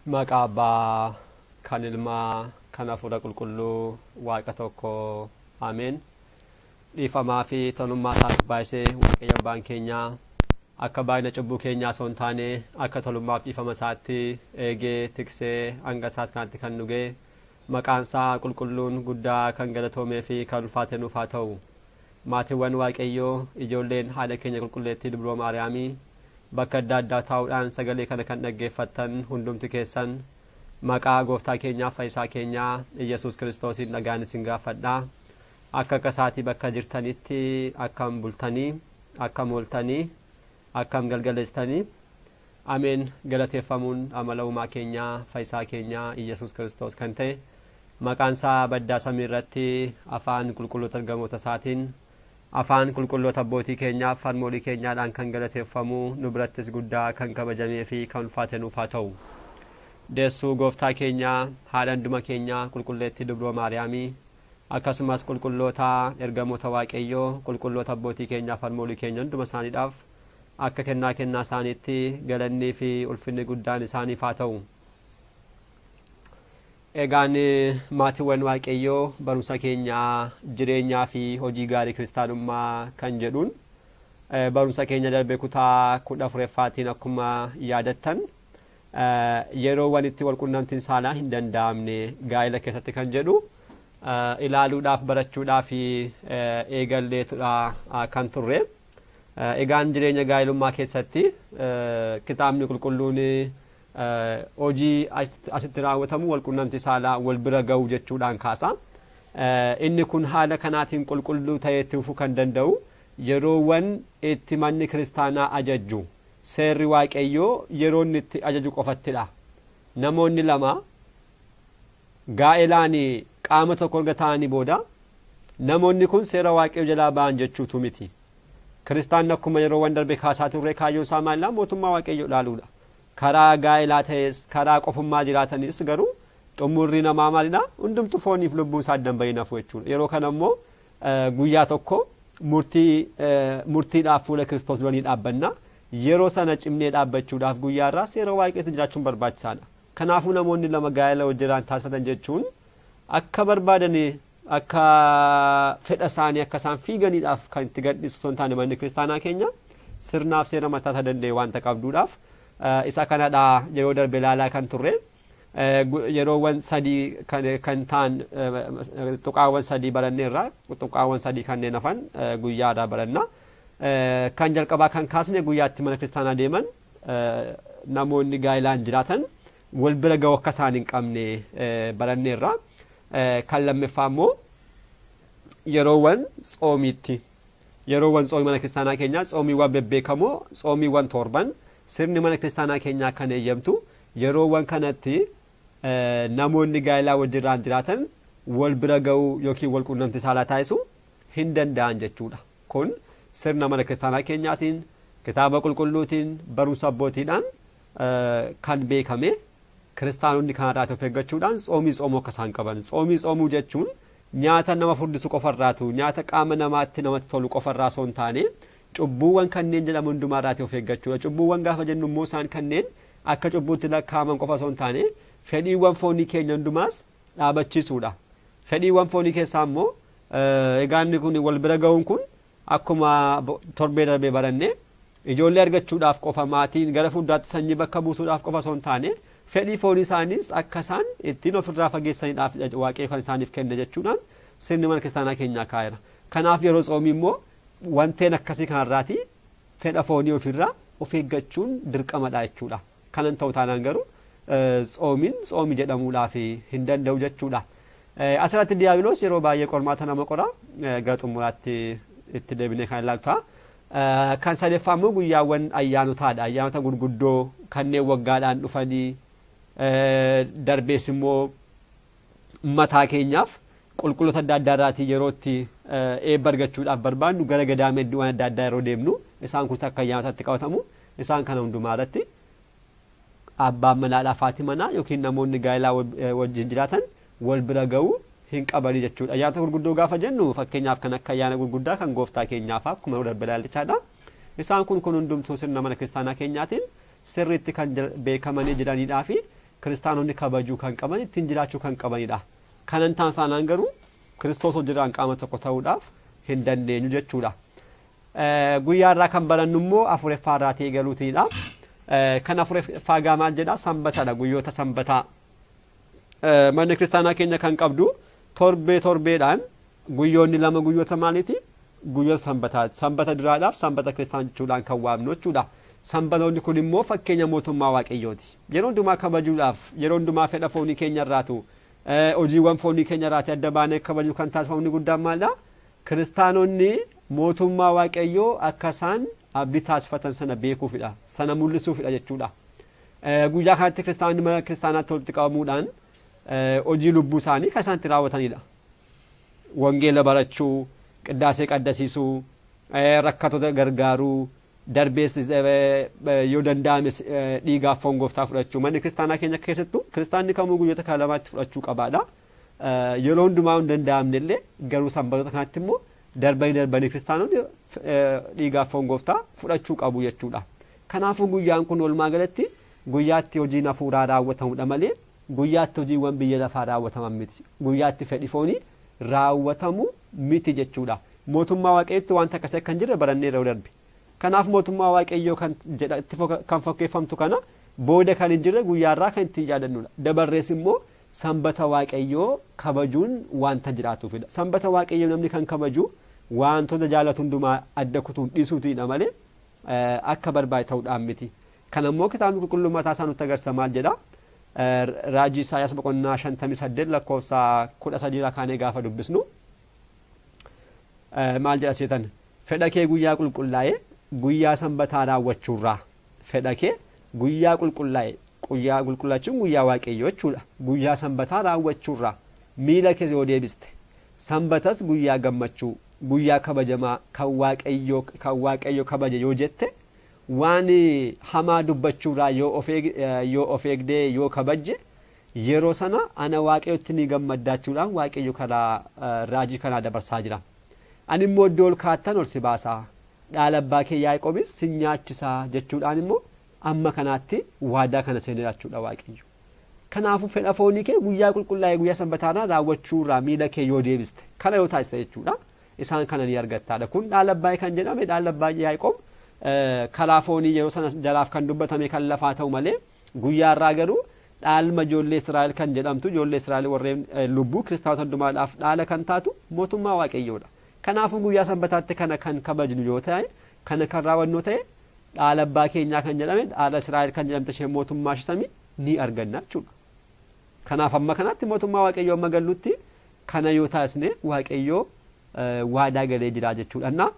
Maqaa Abbaa kan Ilmaa kan Hafuura Qulqulluu Waaqa tokko Ameen. Dhiifamaa fi tolummaa isaaf baay'isee Waaqayyo Abbaan keenya akka baay'ina cubbuu keenyaa osoo hin taane akka tolummaaf dhiifama isaatti eegee tiksee hanga isaatti kanatti kan nu ga'e maqaan isaa qulqulluun guddaa kan galatoomee fi kan ulfaate nuuf haa ta'u. Maatiiwwan Waaqayyoo ijoolleen haadha keenya qulqulleettii Dubroo Maariyaamii bakka adda addaa taa'uudhaan sagalee kana kan dhaggeeffattan hundumti keessan maqaa gooftaa keenyaa fayyisaa keenyaa Iyesuus Kiristoosiin nagaan isin gaafadhaa. Akka kasaatii bakka jirtanitti akkam bultanii akkam ooltanii akkam galgaleessitanii ameen. Galateeffamuun amala uumaa keenyaa fayyisaa keenyaa Iyesuus Kiristoos kan ta'e maqaan isaa baddaa samii irratti afaan qulqulloota ergamoota isaatiin afaan qulqulloota abbootii keenyaa farmoolii keenyaadhaan kan galateeffamu nu birattis guddaa kan kabajamee fi kan ulfaate nuuf haa ta'u. Deessuu gooftaa keenyaa haadha hunduma keenyaa qulqulleettii Dubroo Maariyaamii akkasumas qulqulloota ergamoota Waaqayyoo qulqulloota abbootii keenyaa farmoolii keenya hunduma isaaniidhaaf akka kennaa isaaniitti galannii fi ulfinni guddaan isaaniif haa ta'u. Egaan maatiiwwan Waaqayyoo barumsa keenyaa jireenyaa fi hojii gaarii kiristaanummaa kan jedhuun barumsa keenya darbe kutaa 14ffaatiin akkuma yaadattan yeroowwan itti walqunnamtiin saalaa hin danda'amne gaa'ela keessatti kan jedhu ilaaluudhaaf barachuudhaaf eegalleetudha kan turre. Egaan jireenya gaa'elummaa keessatti kitaabni qulqulluun hojii asitti raawwatamu walqunnamtii saalaa wal bira ga'u jechuudhaan kaasa. Inni kun haala kanaatiin qulqulluu ta'ee itti fufuu kan danda'u yeroowwan itti manni kiristaanaa ajaju seerri Waaqayyoo yeroo inni itti ajaju qofattidha. Namoonni lama gaa'elaan qaama tokko erga ta'anii booda namoonni kun seera Waaqayyoo jalaa ba'an jechuutu miti. Kiristaanni akkuma yeroowwan darbe kaasaa turre kaayyoon isaa maallaa mootummaa Waaqayyoo ilaaluudha. Karaa gaa'elaa ta'es karaa qofummaa jiraatanis garuu xumurri namaa maalidha? Hundumtu fooniif lubbuu isaa addan bahee nafu jechuudha. Yeroo kana immoo guyyaa tokko murtiidhaaf fuula Kiristoos duranii dhaabbanna. Yeroo sana cimnee dhaabbachuudhaaf guyyaa irraa seera Waaqayyootti jiraachuun barbaachisaadha. Kanaafuu namoonni lama gaa'ela wajjiraan taasifatan jechuun akka barbaadan akka fedha isaanii akka isaan fiiganiidhaaf kan itti gadhiisu osoo hin taane manni kiristaanaa keenya sirnaaf seera mataa isaa danda'e waanta qabduudhaaf isa kanadha yeroo darbe ilaalaa kan turre. Yeroowwan sadii kan ta'an tuqaawwan sadii baranneerra tuqaawwan sadii kanneen hafan guyyaadhaa baranna. Kan jalqabaa kan kaasne guyyaatti mana kiristaanaa deeman namoonni gaa'elaan jiraatan wal bira ga'u akka isaan hin qabne baranneerra. Kan lammaffaa immoo yeroowwan tsoomiitti yeroowwan tsoomii mana kiristaanaa keenyaa tsoomiiwwan bebbeekamoo tsoomiiwwan torban sirni mana kiristaanaa keenyaa kan eeyyamtu yeroowwan kanatti namoonni gaa'elaa wajjirraan jiraatan wal bira ga'uu yookiin wal quunnamtii saalaa taasisuu hin danda'an jechuudha. Kun sirna mana kiristaanaa keenyaatiin kitaaba qulqulluutiin barumsa abbootiidhaan kan beekame. Kiristaanonni kanarraa of eeggachuudhaan tsoomii tsoomuu akka isaan qaban. Tsoomii tsoomuu jechuun nyaata nama furdisu qofarraatu nyaata qaama namaatti namatti tolu qofarraa osoo hin taane cubbuuwwan kanneen jedhamu hundumaarraa of eeggachuudha. Cubbuuwwan gaafa jennu immoo isaan kanneen akka cubbuutti lakkaa'aman qofa osoo hin taane fedhiiwwan foonii keenya hundumaas dhaabachiisuudha. Fedhiiwwan foonii keessaa immoo egaanni kun wal bira ga'uun kun akkuma torbee darbee baranne ijoollee argachuudhaaf qofa maatiin gara fuulduraatti sanyii bakka buusuudhaaf qofa osoo hin taane fedhii foonii isaaniis akka isaan ittiin ofirraa fageessaniidhaaf Waaqayyo kan isaaniif kenne jechuudhaan sirni mana kiristaanaa keenyaa kaa'eera. Kanaaf yeroo tsoomii immoo wanteen akkasii kanarraati fedha foonii ofirraa of eeggachuun dirqamadha jechuudha. Kanan ta'u taanaan garuu tsoomiin tsoomii jedhamuudhaaf hin danda'u jechuudha. Asirratti diiyaabiloos yeroo baay'ee qormaata nama qora gara xumuraatti itti deebinee kan ilaaltu. Kan sadeeffaa immoo guyyaawwan ayyaanotaadha. Ayyaanota gurguddoo kanneen waggaadhaan dhufanii darbees immoo mataa keenyaaf qulqulloota adda addaa irraatii yerootti eebba argachuudhaaf barbaannu gara gadaamee iddoowwan adda addaa yeroo deemnu isaan kun akka ayyaanotatti qabatamu. Isaan kana hundumaa irratti abbaan manaadhaa haati manaa yookiin namoonni gaa'elaa wajjin jiraatan wal bira ga'uu hin qabani jechuudha. Ayyaanota gurguddoo gaafa jennu fakkeenyaaf kan akka ayyaana gurguddaa kan gooftaa keenyaaf akkuma darbe ilaalchaadha. Isaan kun hundumtuu sirna mana kiristaanaa keenyaatiin sirriitti kan beekamanii jiranidhaa fi kiristaanonni kabajuu kan qaban ittiin jiraachuu kan qabanidha. Kanan taasisaan garuu Kiristoos hojirraan qaama tokko ta'uudhaaf hin dandeenyu jechuudha. Guyyaa irraa kan barannu immoo Afuraffaa irraa eegaluutiidha. Kan Afuraffaa maal jedha? Sanbatadha, guyyoota sanbataa. Manni kiristaanaa keenya kan qabdu torbeedhaan guyyoonni lama guyyoota maaliiti? Guyyoota sanbataati. Sanbata duraadhaaf sanbata kiristaanaa jechuudhaan kan waamnu jechuudha. Sanbatoonni kun immoo fakkeenya mootummaa Waaqayyooti. Yeroo hundumaa kabajuudhaaf, yeroo hundumaa fedha foonii keenya irraatu, hojiiwwan foonii keenya irraati adda baanee kabajuu kan taasifamu guddaan maalidha? Kiristaanonni mootummaa Waaqayyoo akka isaan abdii taasifatan sana beekuufidha. Sana mul'isuufidha jechuudha. Guyyaa kanatti kiristaanonni mana kiristaanaatti walitti qabamuudhaan hojii lubbuu isaanii kan isaan itti raawwatanidha. Wangeela barachuu, qiddaasee qaddasiisuu, rakkattoota gargaaruu, darbees yoo danda'ame dhiigaaf foon gooftaa fudhachuu. Manni kiristaanaa keenya keessattuu kiristaanni kamuu guyyoota kana lamaatti fudhachuu qabaadha. Yeroo hundumaa hin danda'amne illee garuu sanbatoota kanatti immoo darbanii kiristaanonni dhiigaaf foon gooftaa fudhachuu qabu jechuudha. Kanaafuu guyyaan kun walumaa galatti guyyaatti hojiin hafuuraa raawwatamudha malee guyyaatti hojiiwwan biyya lafaa raawwataman miti. Guyyaatti fedhi foonii raawwatamu miti jechuudha. Mootummaa Waaqayyootti wanta akkasii akka hin jirre barannee yeroo darbe. Kanaaf mootummaa Waaqayyoo kan fakkeeffamtu kana booda kan hin jirre guyyaarraa kan ittiin yaadannudha. Dabarrees immoo sanbata Waaqayyoo kabajuun wanta jiraatuufidha. Sanbata Waaqayyoo namni kan kabaju wantoota jaalatu hundumaa adda kutuun dhiisuutiidha malee akka barbaade ta'uudhaan miti. Kana immoo kitaabni qulqulluun mataa isaa nutti agarsiisa maal jedha? Raajii Isaayyaas boqonnaa 58 lakkoofsa 13 kaanee gaafa dubbisnu maal jedha seetan? Fedha kee guyyaa qulqullaa'ee guyyaa sanbataa raawwachuurraa. Fedha kee guyyaa qulqullaa'ee, guyyaa qulqullaachuun guyyaa Waaqayyoo jechuudha. Guyyaa sanbataa raawwachuurraa miila kee yoo deebiste, sanbatas guyyaa gammachuu, guyyaa kabajamaa kan Waaqayyoo kabaje yoo jette, waan hamaa dubbachuurraa yoo of eegdee yoo kabajje, yeroo sana ana Waaqayyootti ni gammadaachuudhaan Waaqayyo karaa raajii kanaa dabarsaa jira. Ani immoo iddoo ol kaattan ol si baasaa, dhaala abbaa kee Yaaqoobis si nyaachisaa jechuudhaan immoo amma kanaatti waadaa kana seenee jechuudha Waaqayyo. Kanaafuu fedha foonii kee guyyaa qulqullaa'ee guyyaa sanbataarraa raawwachuurraa miila kee yoo deebiste, kana yoo taasiste jechuudha. Isaan kana ni argattaadha. Kun dhaala abbaa kan jedhame dhaala abbaa Yaaqoob karaa foonii yeroo sana jalaaf kan dubbatame kan lafaa ta'u malee guyyaarraa garuu dhaalma ijoollee Israa'el kan jedhamtu ijoollee Israa'el warreen lubbuu kiristaanota hundumaadhaaf dhaala kan taatu mootummaa Waaqayyoodha. Kanaafuu guyyaa sanbataatti kana kan kabajnu yoo ta'e, kana kan raawwannu ta'e dhaala abbaa keenyaa kan jedhame dhaala Israa'el kan jedhamte ishee mootummaa samii ni arganna jechuudha. Kanaaf amma kanatti mootummaa Waaqayyoo amma gallutti kana yoo taasisne Waaqayyoo waadaa galee jira jechuudha.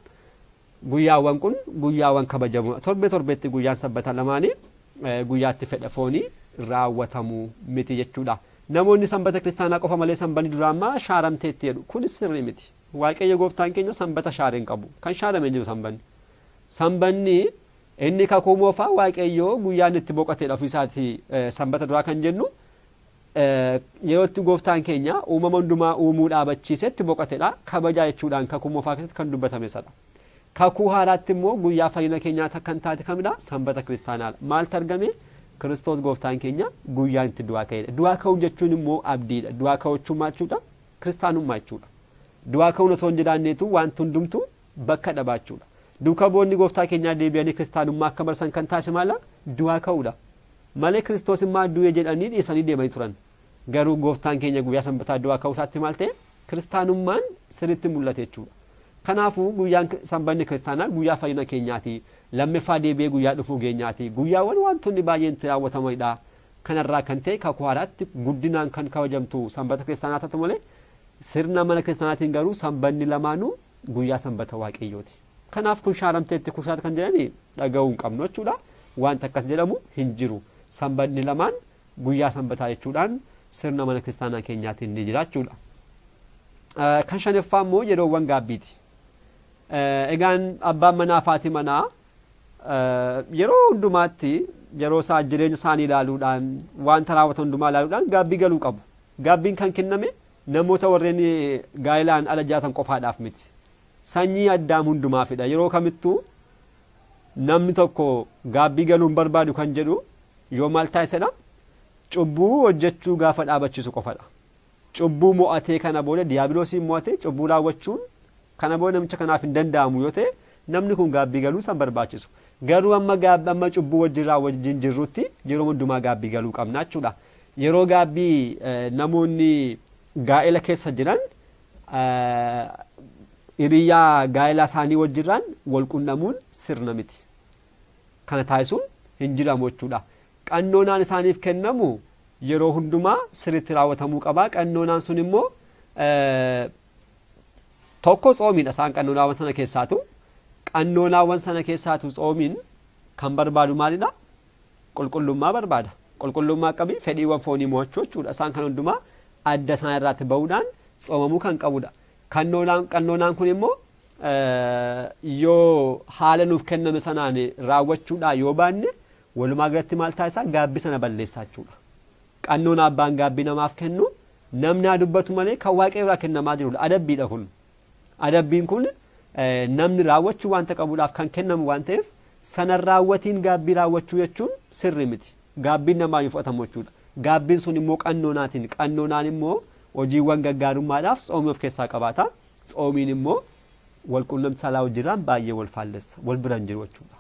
Guyyaawwan kun guyyaawwan kabajamu. Torbeetti guyyaan sanbata lamaanii guyyaatti fedha foonii raawwatamu miti jechuudha. Namoonni sanbata kiristaanaa qofa malee sanbanni duraammaa shaaramteetti jedhu. Kunis sirrii miti. Waaqayyo gooftaan keenya sanbata shaareen qabu. Kan shaaramee jiru sanbanni. Sanbanni inni kakuu moofaa Waaqayyo guyyaan itti boqoteedha ofiisaati sanbata duraa kan jennu. Yeroo itti gooftaan keenya uumama hundumaa uumuu dhaabachiisetti boqoteedha. Kabajaa jechuudhaan kakuu moofaa keessatti kan dubbatame sana. Kakuu haaraatti immoo guyyaa fayyina keenyaa kan taate kamidha? Sanbata kiristaanaadha. Maaltu argame? Kiristoos gooftaan keenya guyyaan itti du'aa ka'eedha. Du'aa ka'uun jechuun immoo abdiidha. Du'aa ka'uun maal jechuudha? Kiristaanummaa jechuudha. Du'aa ka'uun osoo hin jiraanneetu wanti hundumtu bakka dhabaachuudha. Duuka boonni gooftaa keenyaa deebi'anii kiristaanummaa akka marsan kan taasise maala? Du'aa ka'uudha. Malee Kiristoos immoo du'e jedhanii dhiisanii deemanii turan. Garuu gooftaan keenya guyyaa sanbataa du'aa ka'uu isaatti maal ta'e? Kiristaanummaan sirriitti mul'ate jechuudha. Kanaafuu guyyaan sanbanni kiristaanaa guyyaa fayyina keenyaati. Lammaffaa deebi'ee guyyaa dhufuu keenyaati. Guyyaawwan wantoonni baay'een itti raawwatamanidha. Kanarraa kan ta'e kakuu haaraatti guddinaan kan kabajamtu sanbata kiristaanaa taatu malee sirna mana kiristaanaatiin garuu sanbanni lamaanuu guyyaa sanbata Waaqayyooti. Kanaaf kun shaaramteetti kuusaati kan jedhani dhaga'uu hin qabnu jechuudha. Wanta akkas jedhamu hin jiru. Sanbanni lamaan guyyaa sanbataa jechuudhaan sirna mana kiristaanaa keenyaatiin ni jira jechuudha. Kan shanaffaa immoo yeroowwan gaabbiiti. Egaan abbaan manaa fi manaa yeroo hundumaatti yeroo isaa jireenya isaanii ilaaluudhaan wanta raawwatan hundumaa ilaaluudhaan gaabbii galuu qabu. Gaabbiin kan kenname namoota warreen gaa'ilaan ala jaatan qofaadhaaf miti. Sanyii addaam hundumaafidha. Yeroo kamittuu namni tokko gaabbii galuun barbaadu kan jedhu yoo maal taasisedha? cubbuu hojjechuu gaafa dhaabachiisu qofadha. Cubbuu mo'atee kana booda diiyaabiloosiin mo'atee cubbuu raawwachuun kana booda namicha kanaaf hin danda'amu yoo ta'e namni kun gaabbii galuu san barbaachisu. Garuu amma cubbuu wajjin jirrutti yeroo hundumaa gaabbii galuu qabna jechuudha. Yeroo gaabbii namoonni gaa'ela keessa jiran hiriyaa gaa'ela isaanii wajjirraan wal qunnamuun sirna miti. Kana taasisuun hin jiramu jechuudha. Qannoonaan isaaniif kennamu yeroo hundumaa sirriitti raawwatamuu qaba. Qannoonaan sun immoo tokko tsoomiidha. Isaan qannoonaawwan sana keessaatu qannoonaawwan sana keessaatu tsoomiin kan barbaadu maalidha? Qulqullummaa barbaada. Qulqullummaa qabii fedhiiwwan foonii mo'achuu jechuudha. Isaan kan hundumaa adda isaan irratti ba'uudhaan tsoomamuu kan qabudha. Qannoonaan kun immoo yoo haala nuuf kenname sanaan raawwachuudhaa yoo baanne walumaa galatti maal taasisaa gaabbii sana balleessaa jechuudha. Qannoona abbaan gaabbii namaaf kennu namni haa dubbatu malee kan waaqayyo irraa kennamaa jirudha. Adabbiidha kun. Adabbiin kun namni raawwachuu waanta qabuudhaaf kan kennamu waan ta'eef sana raawwatiin gaabbii raawwachuu jechuun sirri miti. Gaabbiin namaa yoo fudhatamu jechuudha. Gaabbiin sun immoo qannoonaatiin. Qannoonaan immoo hojiiwwan gaggaarummaadhaaf tsoomii of keessaa qabaata. Tsoomiin immoo wal quunnamtii saalaa wajjirraan baay'ee wal faallessa. Wal bira hin jiru jechuudha.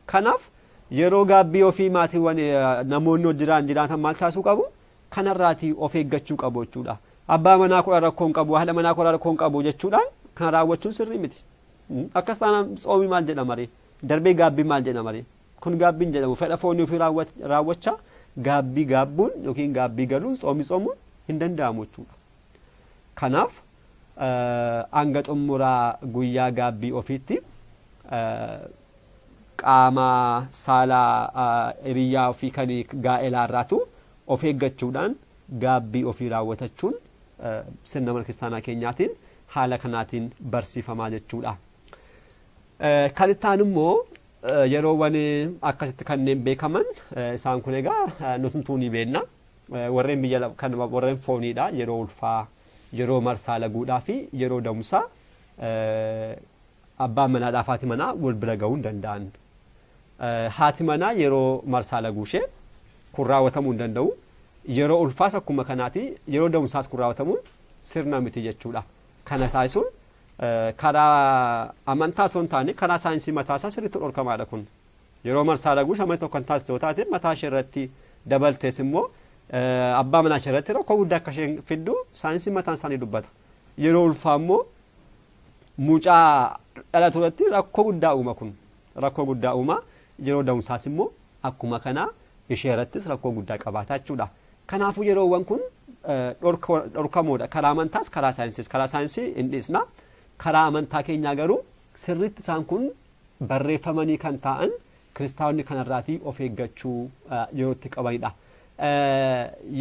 Kanaaf yeroo gaabbii ofii maatiiwwan namoonni wajjiraan jiraatan maal taasisuu qabu? Kanarraatii of eeggachuu qabu jechuudha. Abbaa manaa koo rakkoon qabu, haadha manaa koo rakkoon qabu jechuudhaan kan raawwachuun sirrii miti. Akkas taanaan tsoomii maal jedhama ree? Darbee gaabbii maal jedhama ree? Kun gaabbiin jedhamu fedha foonii ofii raawwachaa gaabbii gaabbuun yookiin gaabbii galuun tsoomii tsoomuun hin danda'amu jechuudha. Kanaaf hanga xumuraa guyyaa gaabbii ofiitti qaama saalaa hiriyaa ofii kan gaa'elaarraatu of eeggachuudhaan gaabbii ofii raawwatachuun sirna mana kiristaanaa keenyaatiin haala kanaatiin barsiifamaa jechuudha. Kan itti aanu immoo yeroowwan akkasitti kanneen beekaman isaan kun egaa nutuntuu ni beekna. Warreen biyya kan warreen fooniidha. Yeroo ulfaa, yeroo marsaa laguudhaa fi yeroo da'umsaa abbaan manaadhaa fi haati manaa wal bira ga'uu hin danda'an. Haati manaa yeroo marsaa laguushee kun raawwatamuu hin danda'u. Yeroo ulfaas akkuma kanaati yeroo da'umsaas kun raawwatamuun sirna miti jechuudha. Kana taasisuun karaa amantaa osoo hin taane karaa saayinsii mataasaa sirriitti dhorkamaadha kun. Yeroo marsaa laguu shamarree tokko kan taasisu yoo taate mataa ishee irratti dabaltees immoo abbaa manaa ishee irratti rakkoo guddaa akka isheen fiddu saayinsii mataan isaanii dubbata. Yeroo ulfaa immoo mucaa dhalatu irratti rakkoo guddaa uuma kun. Rakkoo guddaa uuma yeroo da'umsaas immoo akkuma kanaa ishee irrattis rakkoo guddaa qabaata jechuudha. Kanaafuu yeroowwan kun dhorkamoodha. Karaa amantaas karaa saayinsiis. Karaa saayinsii hin dhiisna. Karaa amantaa keenyaa garuu sirriitti isaan kun barreeffamanii kan ta'an kiristaanonni kanarraatii of eeggachuu yerootti qabanidha.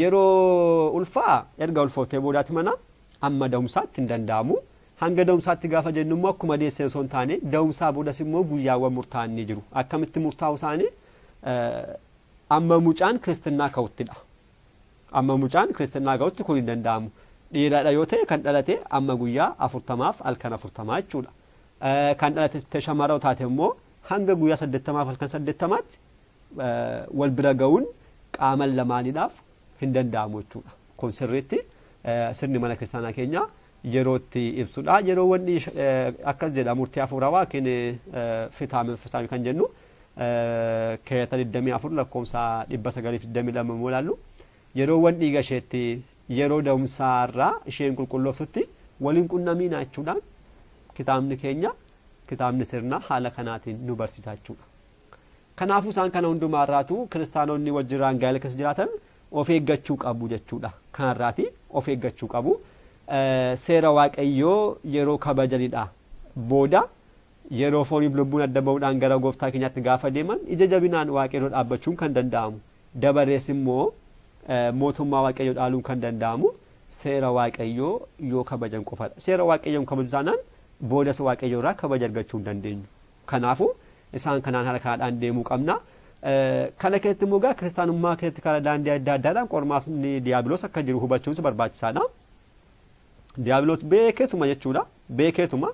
Yeroo ulfaa erga ulfootee boodaati mana amma da'umsaatti hin danda'amu. Hanga da'umsaatti gaafa jennu immoo akkuma deessee osoo hin taane da'umsaa boodas immoo guyyaawwan murtaa'an ni jiru. Akkamitti murtaa'u isaanii amma mucaan kiristinnaa ka'uttidha. Amma mucaan kiristinnaa ga'utti kun hin danda'amu. Dhiiraadha yoo ta'e kan dhalate amma guyyaa 40 halkan 40 jechuudha. Kan dhalate shamarra taate immoo hanga guyyaa 80 halkan 80tti wal bira ga'uun qaama lamaaniidhaaf hin danda'amu jechuudha. Kun sirriitti sirni mana kiristaanaa keenyaa yerootti ibsudha. Yeroo wanni akkas jedha murtii hafuurawaa yookiin fitaamii kan jennu keeyata 24 lakkoofsa 922 immoo ilaallu yeroo wanni dhiiga isheetti yeroo da'umsaarraa isheen qulqullooftutti waliin qunnamiinaa jechuudhaan kitaabni keenya kitaabni sirna haala kanaatiin nu barsiisa jechuudha. Kanaafuu isaan kana hundumaarraatu kiristaanonni wajjiraan gaa'ela keessa jiraatan of eeggachuu qabu jechuudha. Kanarraati of eeggachuu qabu. Seera waaqayyoo yeroo kabajanidha. Booda yeroo fooniif lubbuun adda ba'uudhaan gara gooftaa keenyaatti gaafa deeman ija jabinaan waaqayyoo dhaabbachuun kan danda'amu. Dabarees immoo mootummaa waaqayyoo dhaaluun kan danda'amu seera waaqayyoo yoo kabajan qofadha. Seera waaqayyoo kabaju taanaan boodas waaqayyoo irraa kabaja argachuu hin dandeenyu. Kanaafuu isaan kanaan haala kanaadhaan deemuu qabna. Kana keessatti immoo kiristaanummaa keessatti karaa daandii adda addaadhaan qormaasni diiyaabiloos akka jiru hubachuun barbaachisaadha. Diiyaabiloos beekeetuma jechuudha. Beekeetuma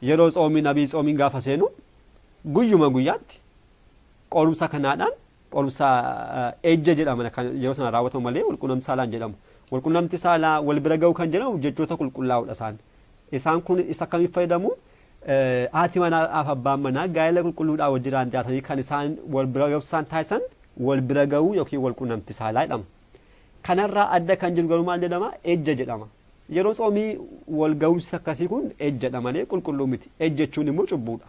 yeroo tsoomii nabii tsoomiin gaafa seenu guyyuma guyyaatti qorumsa kanaadhaan qorumsa ejja jedhama kan yeroo sana raawwatamu malee walqunnamtii saalaan jedhamu. Walqunnamtii saalaa wal bira ga'uu kan jedhamu jechoota qulqullaa'uudha isaan kun isa kamiif fayyadamu haati manaa fi abbaan manaa gaa'ela qulqulluudhaan wajjiraan jiraatanii kan isaan wal bira ga'uu isaan taasisan wal bira ga'uu yookiin walqunnamtii saalaa jedhama. Kanarraa adda kan jiru garuu maal jedhama ejja jedhama. Yeroo tsoomii wal ga'uusi akkasii kun ejjadha malee qulqulluu miti. Ejja jechuun immoo cubbuudha.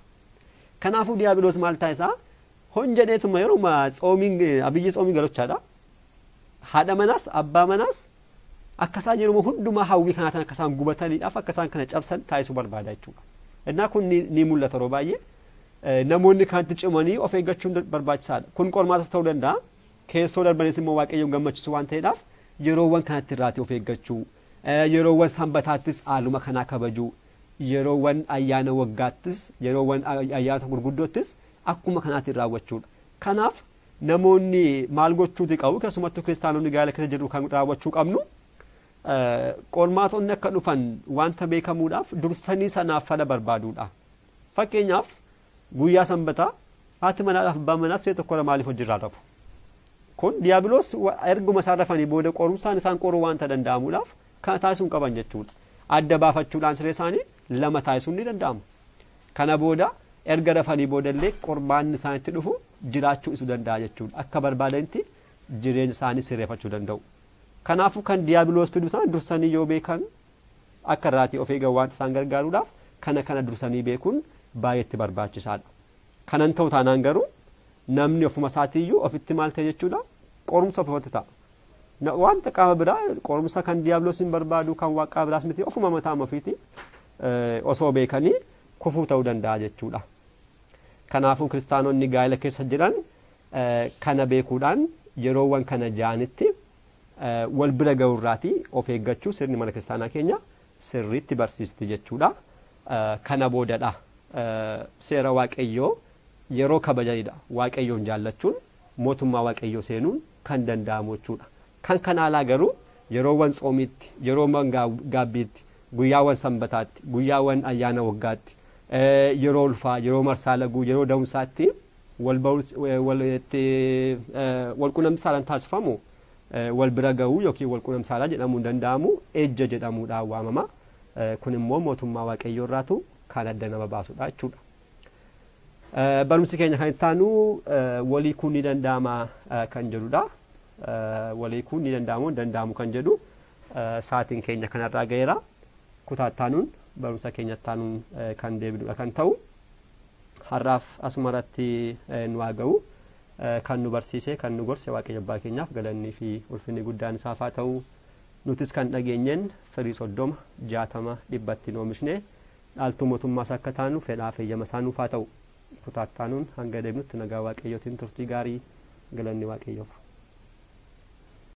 Kanaafuu diiyaabiloos maal taasisaa honjedheetuma yeroo tsoomiin abiyyi tsoomii galochaadha. Haadha manaas abbaa manaas akkasaan yeroo hundumaa hawwii kanaatiin akkasaan gubataniidhaaf akkasaan kana cabsan taasisuu barbaada jechuudha. Innaa kun ni mul'ata yeroo baay'ee namoonni kanatti cimanii of eeggachuun barbaachisaadha. Kun qormaatas ta'uu danda'a. Keessoo darbanis immoo waaqayyoon gammachiisu waan ta'eedhaaf yeroowwan kanatti irraatii of eeggachuu yeroowwan sanbataattis haaluma kanaa kabajuu yeroowwan ayyaana waggaattis yeroowwan ayyaana gurguddoottis akkuma kanaatiin raawwachuudha. Kanaaf namoonni maal gochuuti qabu keessumattuu kiristaanonni gaa'ela keessa jiru kan raawwachuu qabnu qormaatonni akka dhufan wanta beekamuudhaaf dursanii sanaaf fala barbaaduudha. Fakkeenyaaf guyyaa sanbataa haati manaadhaaf abbaan manaas ta'e tokko maaliif hojirraa rafu? Kun diiyaabiloos erguma isaan rafanii booda qorumsaan isaan qoruu wanta danda'amuudhaaf kan taasisuun qaban jechuudha. Adda baafachuudhaan siree isaanii lama taasisuun ni danda'ama. Kana booda erga rafanii boodallee qormaanni isaanitti dhufu jiraachuu isu danda'a jechuudha. Akka barbaadanitti jireenya isaanii sirreeffachuu danda'u. Kanaafuu kan diiyaabiloos fidu isaan dursanii yoo beekan akka irraatii of eegan wanta isaan gargaaruudhaaf kana dursanii beekuun baay'eetti barbaachisaadha. Kanan ta'u taanaan garuu namni ofuma isaatiiyyuu ofitti maal ta'e jechuudha qorumsa ofumatti ta'a. Wanta qaama biraa qorumsa kan diiyaabiloosiin barbaadu kan waaqaa biraas miti ofuma mataa ofiiti osoo beekanii kufuu ta'uu danda'a jechuudha. Kanaafuu kiristaanonni gaa'ela keessa jiran kana beekuudhaan yeroowwan kana ja'anitti wal bira ga'uurraatii of eeggachuu sirni mana kiristaanaa keenya sirriitti barsiisti jechuudha. Kana boodadha seera waaqayyoo yeroo kabajanidha. Waaqayyoon jaallachuun mootummaa waaqayyoo seenuun kan danda'amu jechuudha. Kan kanaalaa garuu yeroowwan tsoomiitti yeroowwan gaabbiitti guyyaawwan sanbataatti guyyaawwan ayyaana waggaatti yeroo ulfaa yeroo marsaa laguu yeroo da'umsaatti walqunnamtii saalaan taasifamu wal bira ga'uu yookiin walqunnamtii saalaa jedhamuun danda'amu ejja jedhamuudhaan waamama. Kun immoo mootummaa waaqayyoo irraatu kan adda nama baasudha jechuudha. Barumsi keenya kan ittaanu walii kun ni danda'ama kan jedhudha. Walii kun ni danda'amu kan jedhu sa'aatiin keenya kanarraa ga'eera. Kutaa ittaanuun barumsa keenya ittaanuun kan deebinudha kan ta'u. Har'aaf asumarratti nu haa ga'u. Kan nu barsiise kan nu gorse waaqayyo abbaa keenyaaf galannii fi ulfinni guddaan isaaf haa ta'u. Nutis kan dhageenyeen firii 30 60 100tti oomishne dhaaltuu mootummaas akka taanu fedhaa feeyyama isaa nuuf haa ta'u. Kutaa ittaanuun hanga deemnutti nagaa waaqayyootiin turtii gaarii galanni waaqayyoof.